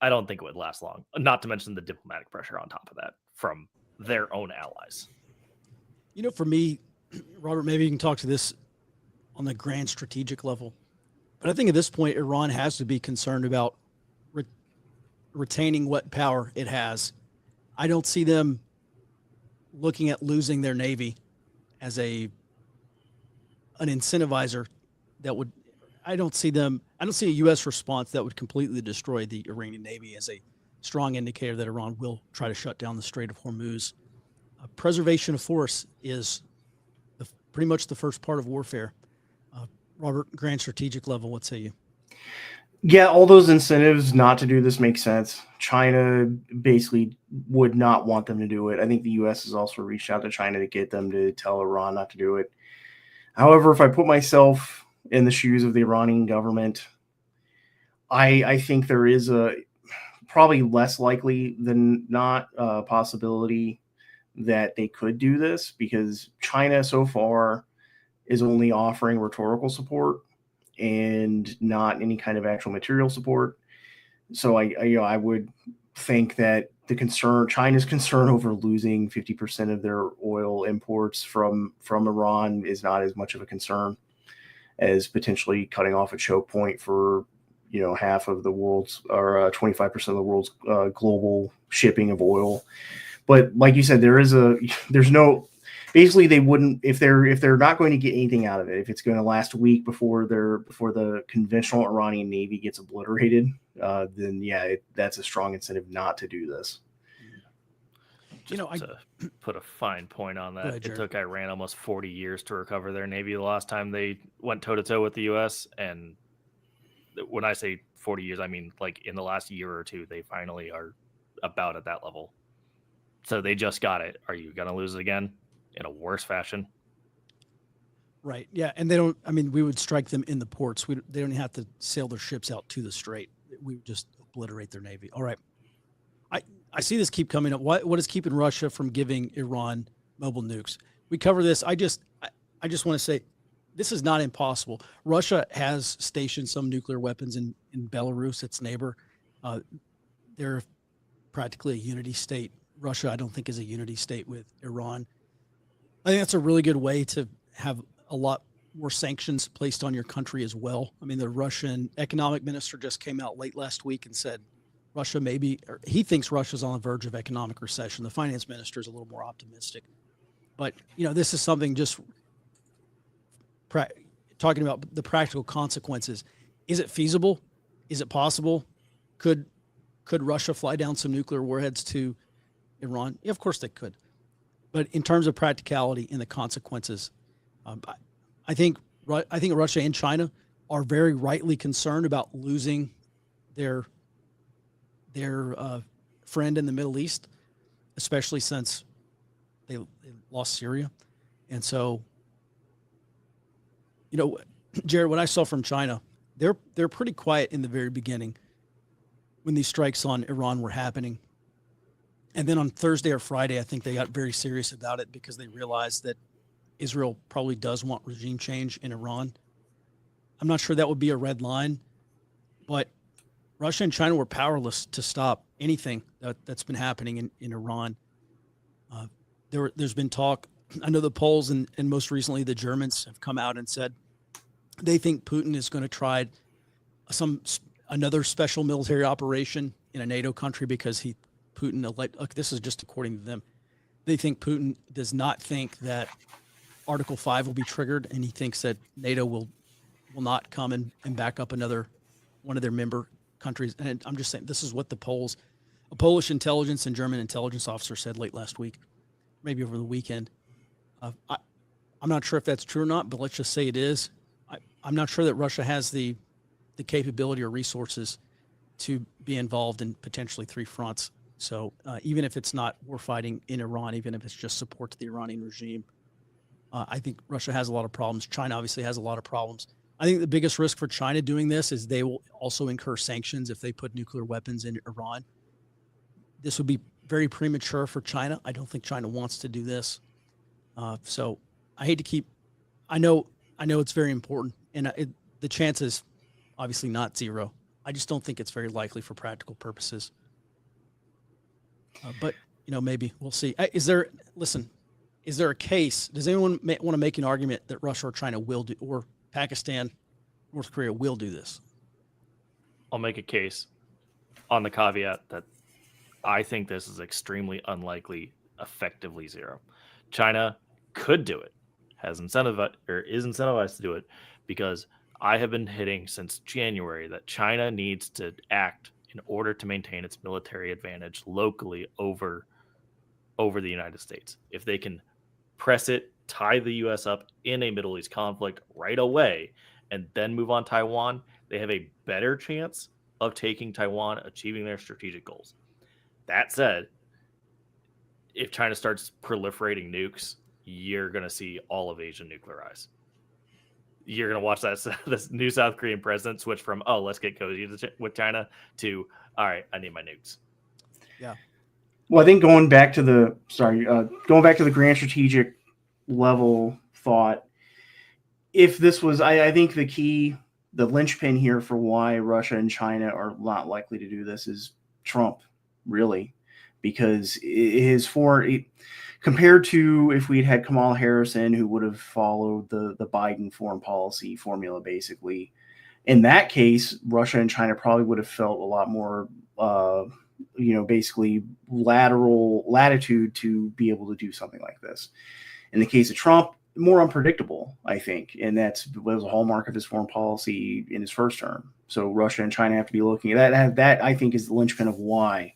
don't think it would last long. Not to mention the diplomatic pressure on top of that from their own allies. For me, Robert, maybe you can talk to this on the grand strategic level, but I think at this point, Iran has to be concerned about retaining what power it has. I don't see them looking at losing their Navy as an incentivizer that would, I don't see a U.S. response that would completely destroy the Iranian Navy as a strong indicator that Iran will try to shut down the Strait of Hormuz. Preservation of force is pretty much the first part of warfare. Robert, grand strategic level, what say you? Yeah, all those incentives not to do this make sense. China basically would not want them to do it. I think the U.S. has also reached out to China to get them to tell Iran not to do it. However, if I put myself in the shoes of the Iranian government, I think there is a probably less likely than not possibility that they could do this, because China so far is only offering rhetorical support and not any kind of actual material support. So I would think that China's concern over losing 50% of their oil imports from Iran is not as much of a concern as potentially cutting off a choke point for half of the world's, or 25% of the world's global shipping of oil. But like you said, basically they wouldn't, if they're not going to get anything out of it, if it's going to last a week before the conventional Iranian Navy gets obliterated, then yeah, that's a strong incentive not to do this. To put a fine point on that, ahead, it took Iran almost 40 years to recover their Navy the last time they went toe-to-toe with the U.S. And when I say 40 years, I mean like in the last year or two, they finally are about at that level. So they just got it. Are you going to lose it again in a worse fashion? Right. Yeah. And we would strike them in the ports. They don't have to sail their ships out to the strait. We would just obliterate their Navy. All right. I see this keep coming up. What is keeping Russia from giving Iran mobile nukes? We cover this. I just want to say this is not impossible. Russia has stationed some nuclear weapons in Belarus, its neighbor. They're practically a unity state. Russia, I don't think, is a unity state with Iran. I think that's a really good way to have a lot more sanctions placed on your country as well. I mean, the Russian economic minister just came out late last week and said Russia he thinks Russia's on the verge of economic recession. The finance minister is a little more optimistic. But, this is something just talking about the practical consequences. Is it feasible? Is it possible? Could Russia fly down some nuclear warheads to Iran? Yeah, of course they could. But in terms of practicality and the consequences, I think Russia and China are very rightly concerned about losing their friend in the Middle East, especially since they lost Syria. And so, Jared, what I saw from China, they're pretty quiet in the very beginning when these strikes on Iran were happening. And then on Thursday or Friday, I think they got very serious about it because they realized that Israel probably does want regime change in Iran. I'm not sure that would be a red line, but Russia and China were powerless to stop anything that's been happening in Iran. There's been talk. I know the Poles and most recently the Germans have come out and said they think Putin is going to try another special military operation in a NATO country because this is just according to them. They think Putin does not think that Article 5 will be triggered, and he thinks that NATO will not come and back up one of their member countries. And I'm just saying, this is what a Polish intelligence and German intelligence officer said late last week, maybe over the weekend. I'm not sure if that's true or not, but let's just say it is. I'm not sure that Russia has the capability or resources to be involved in potentially 3 fronts. So even if it's not war fighting in Iran, even if it's just support to the Iranian regime, I think Russia has a lot of problems. China obviously has a lot of problems. I think the biggest risk for China doing this is they will also incur sanctions if they put nuclear weapons in Iran. This would be very premature for China. I don't think China wants to do this. So I hate to keep. I know it's very important, and the chance is obviously not zero. I just don't think it's very likely for practical purposes. But maybe we'll see. Is there a case? Does anyone want to make an argument that Russia or China will do, or Pakistan, North Korea will do this? I'll make a case on the caveat that I think this is extremely unlikely, effectively zero. China could do it, is incentivized to do it, because I have been hitting since January that China needs to act in order to maintain its military advantage locally over the United States. If they can press it, tie the U.S. up in a Middle East conflict right away, and then move on Taiwan, they have a better chance of taking Taiwan, achieving their strategic goals. That said, if China starts proliferating nukes, you're going to see all of Asia nuclearize. You're going to watch this new South Korean president switch from, let's get cozy with China to, all right, I need my nukes. Yeah. Well, I think going back to the grand strategic level thought, if this was, I think the linchpin here for why Russia and China are not likely to do this is Trump, really, because compared to if we'd had Kamala Harris who would have followed the Biden foreign policy formula, basically, in that case, Russia and China probably would have felt a lot more, basically lateral latitude to be able to do something like this. In the case of Trump, more unpredictable, I think, and was a hallmark of his foreign policy in his first term. So Russia and China have to be looking at that. That I think is the linchpin of why,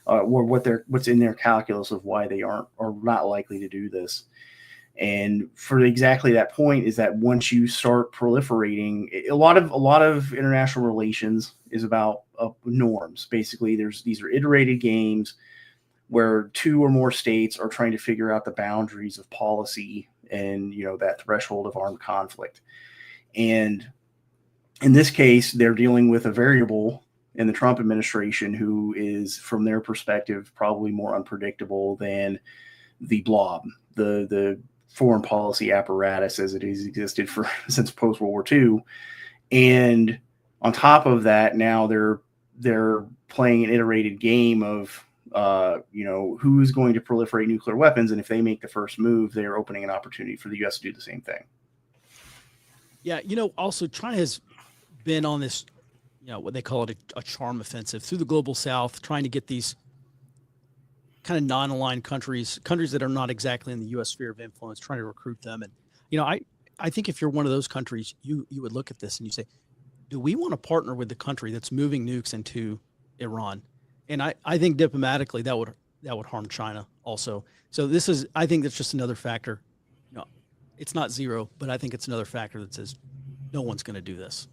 or what's in their calculus of why they are not likely to do this. And for exactly that point is that once you start proliferating, a lot of international relations is about norms. Basically, these are iterated games where 2 or more states are trying to figure out the boundaries of policy and that threshold of armed conflict. And in this case, they're dealing with a variable in the Trump administration who is, from their perspective, probably more unpredictable than the blob, the foreign policy apparatus as it has existed since post World War II. And on top of that, now they're playing an iterated game of who's going to proliferate nuclear weapons, and if they make the first move, they are opening an opportunity for the U.S. to do the same thing. Yeah, also China has been on this, what they call it a charm offensive through the global South, trying to get these kind of non-aligned countries that are not exactly in the U.S. sphere of influence, trying to recruit them. And I think if you're one of those countries, you would look at this and you say, do we want to partner with the country that's moving nukes into Iran? And I think diplomatically that would harm China also. So I think that's just another factor. It's not zero, but I think it's another factor that says no one's going to do this.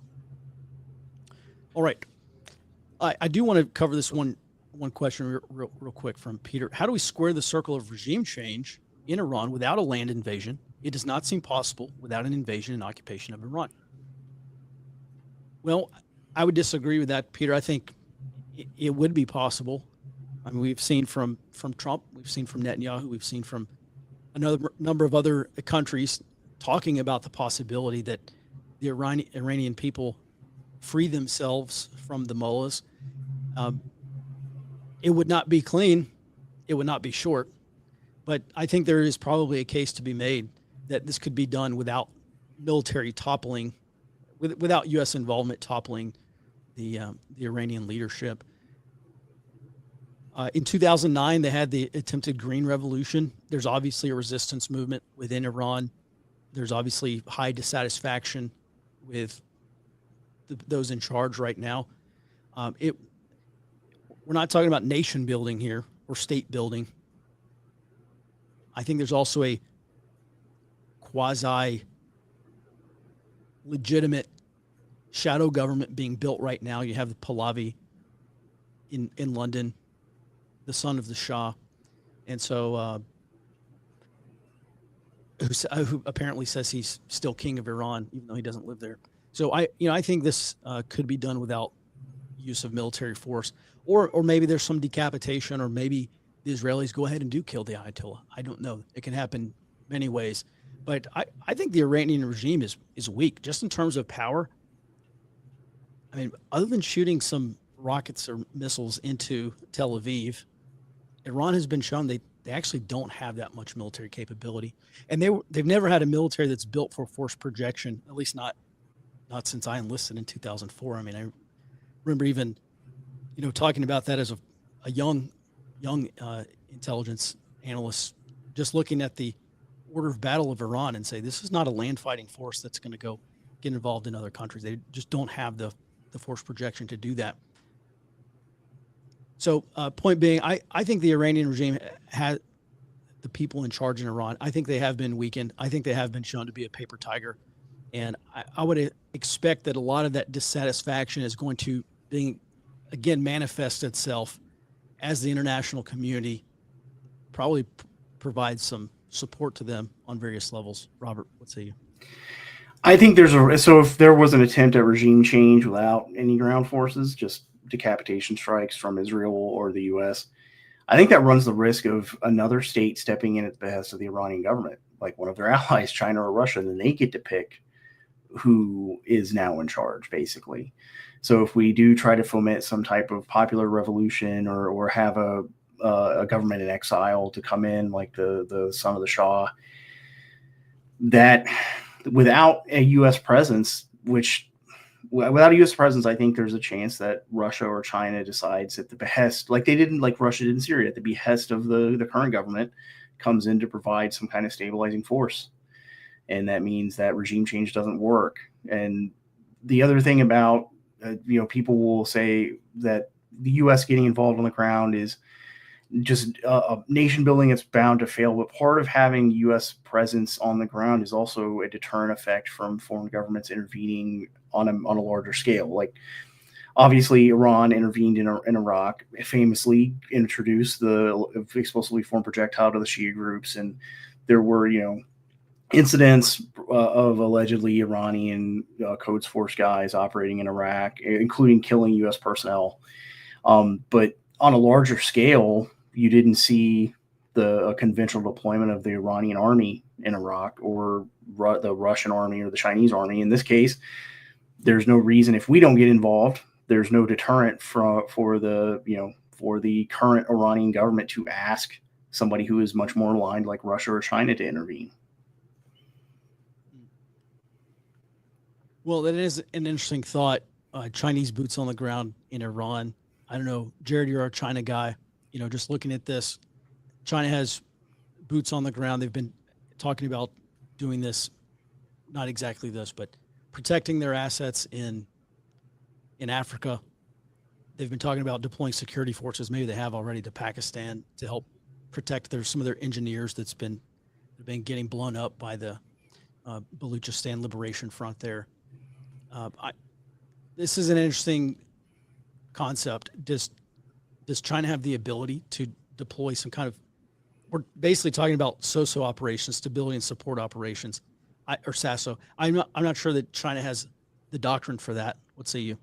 All right. I do want to cover this one question real quick from Peter. How do we square the circle of regime change in Iran without a land invasion? It does not seem possible without an invasion and occupation of Iran. Well, I would disagree with that, Peter. I think it would be possible. I mean, we've seen from Trump, we've seen from Netanyahu, we've seen from another number of other countries talking about the possibility that the Iranian people free themselves from the mullahs. It would not be clean. It would not be short. But I think there is probably a case to be made that this could be done without military toppling, without U.S. involvement toppling the Iranian leadership. In 2009, they had the attempted Green Revolution. There's obviously a resistance movement within Iran. There's obviously high dissatisfaction with those in charge right now. We're not talking about nation building here or state building. I think there's also a quasi-legitimate shadow government being built right now. You have the Pahlavi in London, the son of the Shah, and so who apparently says he's still king of Iran, even though he doesn't live there. So I think this could be done without use of military force, or maybe there's some decapitation, or maybe the Israelis go ahead and do kill the Ayatollah. I don't know. It can happen many ways, but I think the Iranian regime is weak just in terms of power. I mean, other than shooting some rockets or missiles into Tel Aviv, Iran has been shown they actually don't have that much military capability, and they've never had a military that's built for force projection, at least not since I enlisted in 2004. I mean, I remember even talking about that as a young intelligence analyst, just looking at the order of battle of Iran and say, this is not a land fighting force that's going to go get involved in other countries. They just don't have the force projection to do that. So point being, I think the Iranian regime had the people in charge in Iran. I think they have been weakened. I think they have been shown to be a paper tiger. And I would expect that a lot of that dissatisfaction is going to again manifest itself as the international community probably provides some support to them on various levels. Robert, what say you? I think so if there was an attempt at regime change without any ground forces, just decapitation strikes from Israel or the U.S., I think that runs the risk of another state stepping in at the behest of the Iranian government, like one of their allies, China or Russia, then they get to pick who is now in charge, basically. So if we do try to foment some type of popular revolution or have a government in exile to come in, like the son of the Shah, that without a U.S. presence, without a U.S. presence, I think there's a chance that Russia or China decides at the behest, like Russia did in Syria, at the behest of the current government, comes in to provide some kind of stabilizing force. And that means that regime change doesn't work. And the other thing about, people will say that the U.S. getting involved on the ground is just a nation building that's bound to fail. But part of having U.S. presence on the ground is also a deterrent effect from foreign governments intervening on a larger scale. Like, obviously, Iran intervened in Iraq, famously introduced the explosively formed projectile to the Shia groups. And there were, incidents of allegedly Iranian Quds Force guys operating in Iraq, including killing U.S. personnel. But on a larger scale, you didn't see the conventional deployment of the Iranian army in Iraq or the Russian army or the Chinese army. In this case, there's no reason, if we don't get involved, there's no deterrent for the current Iranian government to ask somebody who is much more aligned like Russia or China to intervene. Well, that is an interesting thought. Chinese boots on the ground in Iran. I don't know, Jared, you're our China guy. Just looking at this, China has boots on the ground. They've been talking about doing this, not exactly this, but protecting their assets in Africa. They've been talking about deploying security forces. Maybe they have already to Pakistan to help protect some of their engineers that's been getting blown up by the Baluchistan Liberation Front there. This is an interesting concept. Does China have the ability to deploy some kind of? We're basically talking about SOSO operations, stability and support operations, or SASO. I'm not sure that China has the doctrine for that. What say you?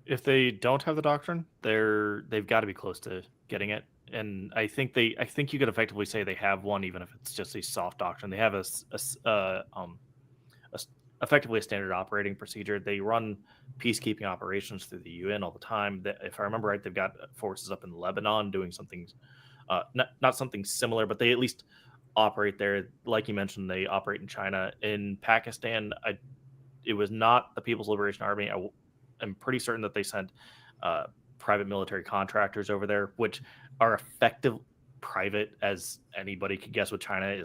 If they don't have the doctrine, they've got to be close to getting it. And I think you could effectively say they have one, even if it's just a soft doctrine. They have effectively a standard operating procedure. They run peacekeeping operations through the UN all the time. If I remember right, they've got forces up in Lebanon doing something, not something similar, but they at least operate there. Like you mentioned, they operate in China. In Pakistan, it was not the People's Liberation Army. I'm pretty certain that they sent private military contractors over there, which are effective private, as anybody could guess with China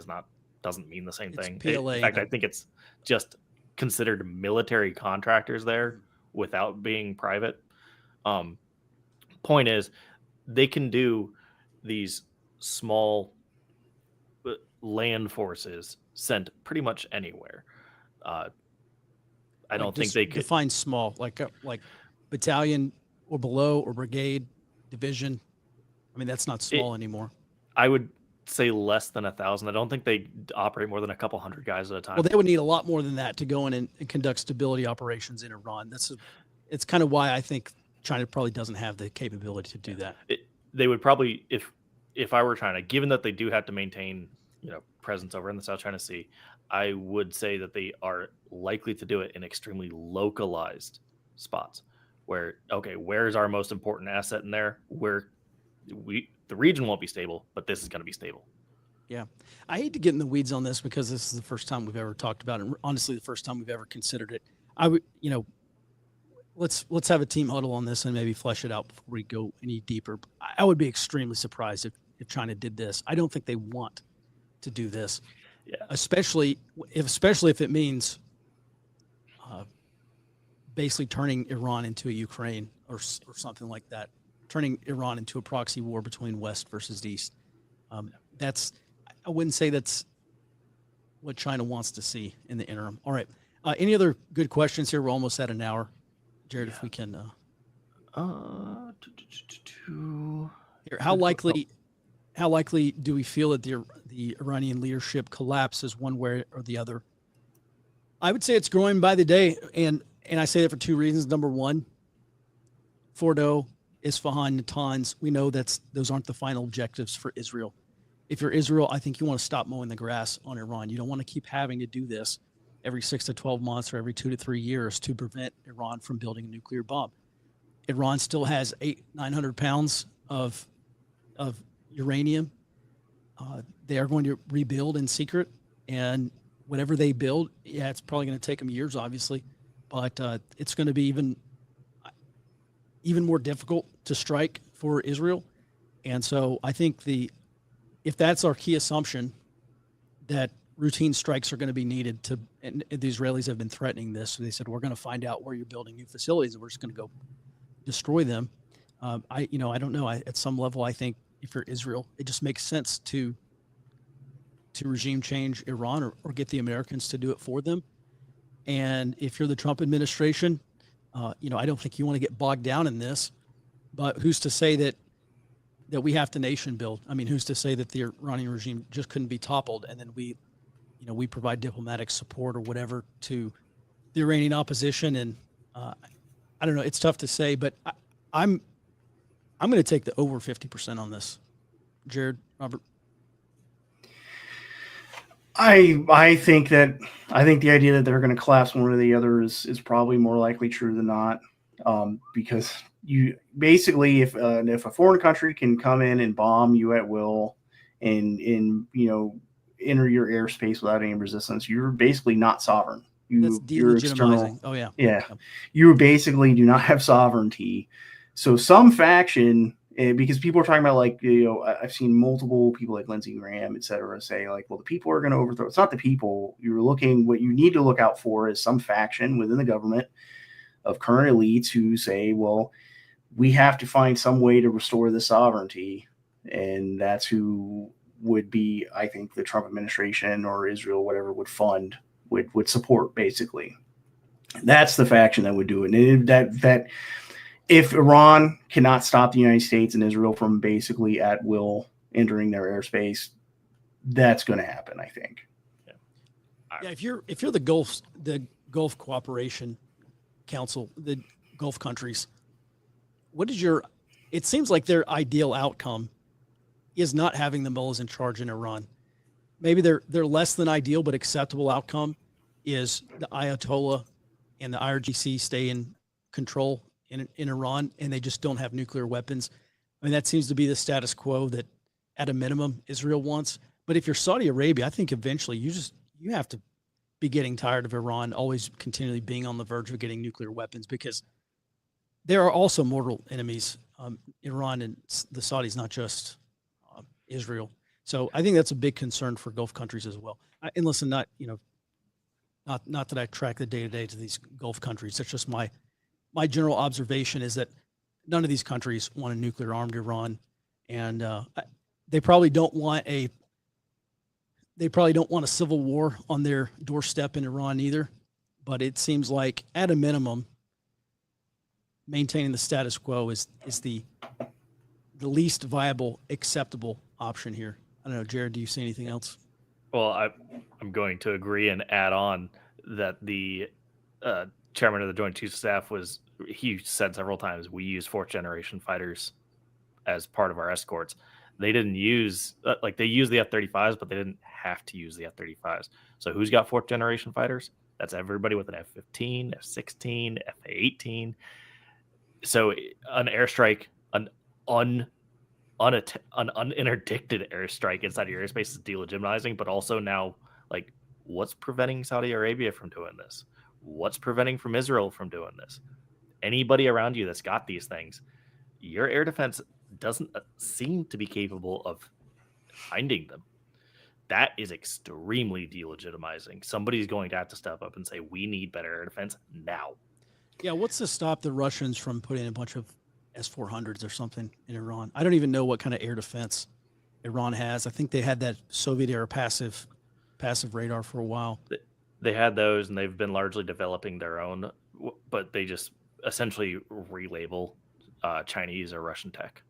doesn't mean the same thing. PLA, in fact, I think it's just considered military contractors there without being private. Point is, they can do these small land forces sent pretty much anywhere. I don't think they could define small, like battalion or below, or brigade, division. I mean, that's not small anymore. I would say less than 1,000. I don't think they operate more than a couple hundred guys at a time. Well, they would need a lot more than that to go in and conduct stability operations in Iran. It's kind of why I think China probably doesn't have the capability to do that. They would probably, if I were China, given that they do have to maintain presence over in the South China Sea, I would say that they are likely to do it in extremely localized spots where, where's our most important asset in there? Where the region won't be stable, but this is going to be stable. Yeah. I hate to get in the weeds on this because this is the first time we've ever talked about it. And honestly, the first time we've ever considered it. I would, let's have a team huddle on this and maybe flesh it out before we go any deeper. I would be extremely surprised if China did this. I don't think they want to do this. Yeah. Especially if it means basically turning Iran into a Ukraine or something like that, turning Iran into a proxy war between West versus East. I wouldn't say that's what China wants to see in the interim. All right. Any other good questions here? We're almost at an hour. Jared, if we can. Here, how likely do we feel that the Iranian leadership collapses one way or the other? I would say it's growing by the day, and I say that for two reasons. Number one, Fordo, Isfahan, Natanz, we know those aren't the final objectives for Israel. If you're Israel, I think you want to stop mowing the grass on Iran. You don't want to keep having to do this every 6 to 12 months or every 2 to 3 years to prevent Iran from building a nuclear bomb. Iran still has 900 pounds of uranium. They are going to rebuild in secret, and whatever they build, it's probably going to take them years, obviously, but it's going to be even more difficult to strike for Israel. And so I think if that's our key assumption, that routine strikes are going to be needed and the Israelis have been threatening this. So they said, we're going to find out where you're building new facilities and we're just going to go destroy them. I don't know. At some level, I think if you're Israel, it just makes sense to regime change Iran or get the Americans to do it for them. And if you're the Trump administration, I don't think you want to get bogged down in this, but who's to say that we have to nation build? I mean, who's to say that the Iranian regime just couldn't be toppled and then we we provide diplomatic support or whatever to the Iranian opposition. And I don't know, it's tough to say, but I'm going to take the over 50% on this. Jared, Robert. I think the idea that they're going to collapse one or the other is probably more likely true than not, because you basically, if a foreign country can come in and bomb you at will and enter your airspace without any resistance, you're basically not sovereign. That's delegitimizing. Oh yeah. You basically do not have sovereignty. So some faction. Because people are talking about, like, I've seen multiple people like Lindsey Graham, et cetera, say, like, well, the people are going to overthrow. It's not the people. What you need to look out for is some faction within the government of current elites who say, well, we have to find some way to restore the sovereignty. And that's who would be, I think, the Trump administration or Israel, whatever, would support, basically. That's the faction that would do it. And if Iran cannot stop the United States and Israel from basically at will entering their airspace, that's going to happen, I think. Yeah, if you're the Gulf Cooperation Council, the Gulf countries, it seems like their ideal outcome is not having the mullahs in charge in Iran. Maybe their less than ideal but acceptable outcome is the Ayatollah and the IRGC stay in control in Iran, and they just don't have nuclear weapons. I mean, that seems to be the status quo that, at a minimum, Israel wants. But if you're Saudi Arabia, I think eventually you have to be getting tired of Iran always continually being on the verge of getting nuclear weapons, because there are also mortal enemies, Iran and the Saudis, not just Israel. So I think that's a big concern for Gulf countries as well. And listen, not that I track the day-to-day to these Gulf countries. That's just my general observation is that none of these countries want a nuclear-armed Iran, and they probably don't want a civil war on their doorstep in Iran either. But it seems like, at a minimum, maintaining the status quo is the least viable, acceptable option here. I don't know, Jared, do you see anything else? Well, I'm going to agree and add on that the chairman of the Joint Chiefs of Staff he said several times, we use fourth generation fighters as part of our escorts. They didn't use, they used the F-35s, but they didn't have to use the F-35s. So who's got fourth generation fighters? That's everybody with an F-15, F-16, F-18. So an airstrike, an uninterdicted airstrike inside your airspace is delegitimizing, but also now, like, what's preventing Saudi Arabia from doing this? What's preventing from Israel from doing this? Anybody around you that's got these things, your air defense doesn't seem to be capable of finding them. That is extremely delegitimizing. Somebody's going to have to step up and say, we need better air defense now. Yeah, what's to stop the Russians from putting a bunch of S-400s or something in Iran? I don't even know what kind of air defense Iran has. I think they had that Soviet-era passive radar for a while. They had those, and they've been largely developing their own, but they just essentially relabel Chinese or Russian tech,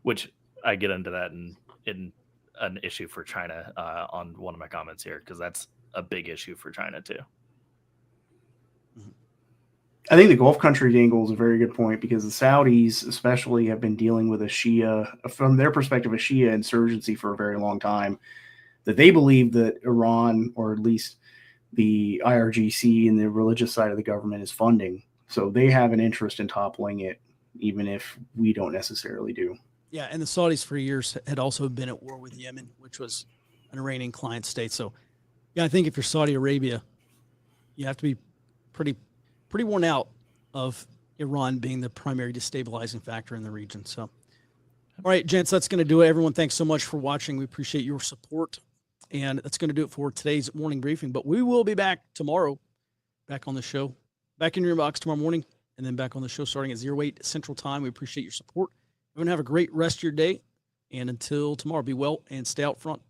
which I get into that in an issue for China on one of my comments here, because that's a big issue for China too. I think the Gulf country angle is a very good point, because the Saudis especially have been dealing with from their perspective, a Shia insurgency for a very long time, that they believe that Iran, or at least the IRGC and the religious side of the government, is funding. So they have an interest in toppling it, even if we don't necessarily do. Yeah, and the Saudis for years had also been at war with Yemen, which was an Iranian client state. So, yeah, I think if you're Saudi Arabia, you have to be pretty worn out of Iran being the primary destabilizing factor in the region. So, all right, gents, that's going to do it. Everyone, thanks so much for watching. We appreciate your support. And that's going to do it for today's morning briefing. But we will be back tomorrow, back on the show, back in your inbox tomorrow morning, and then back on the show starting at 08 Central Time. We appreciate your support. Everyone have a great rest of your day. And until tomorrow, be well and stay out front.